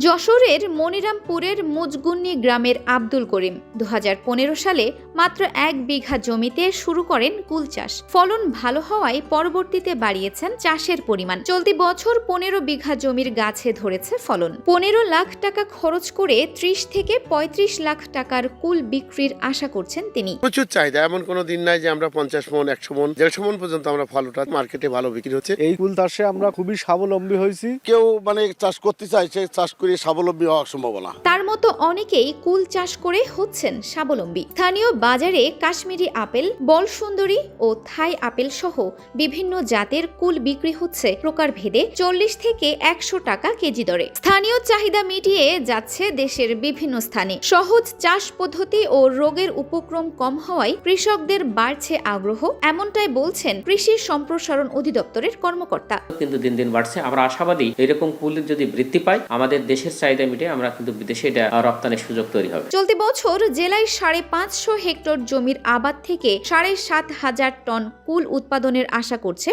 যশোরের মনিরামপুরের মুজগুন্নি গ্রামের আব্দুল করিম 2015 সালে মাত্র 1 বিঘা জমিতে শুরু করেন কুল চাষ। ফলন ভালো হওয়ায় পরবর্তীতে বাড়িয়েছেন চাষের পরিমাণ। চলতি বছর 15 বিঘা জমির গাছে ধরেছে ফলন। 15 লাখ টাকা খরচ করে 30 থেকে 35 লাখ টাকার কুল বিক্রির আশা করছেন তিনি। প্রচুর চাহিদা, এমন কোনো দিন নাই যে আমরা 50 মন 100 মন 150 মন পর্যন্ত আমরা ফলটা মার্কেটে ভালো বিক্রি হচ্ছে। এই কুল চাষে আমরা খুবই স্বাবলম্বী হয়েছি। কেউ চাষ করতে চাইছে, চাষ করে স্বাবলম্বী হওয়ার সম্ভাবনা। তার মতো অনেকেই কুল চাষ করে হচ্ছেন স্বাবলম্বী। স্থানীয় বাজারে কাশ্মীরি আপেল, বল সুন্দরী ও থাই আপেল সহ বিভিন্ন জাতের কুল বিক্রি হচ্ছে প্রকারভেদে 40 থেকে 100 টাকা কেজি দরে। স্থানীয় চাহিদা মিটিয়ে যাচ্ছে দেশের বিভিন্ন স্থানে। সহজ চাষ পদ্ধতি ও রোগের উপক্রম কম হওয়ায় কৃষকদের বাড়ছে আগ্রহ, এমনটাই বলছেন কৃষি সম্প্রসারণ অধিদপ্তরের কর্মকর্তা। কিন্তু দিন দিন বাড়ছে। আমরা আশাবাদী এরকম কুল যদি বৃদ্ধি পায়, আমাদের দেশের চাহিদা মিটে আমরা কিন্তু বিদেশে এটা রপ্তানির সুযোগ তৈরি হবে। চলতি বছর জেলায় 550 হেক্টর জমির আবাদ থেকে 7,500 টন কুল উৎপাদনের আশা করছে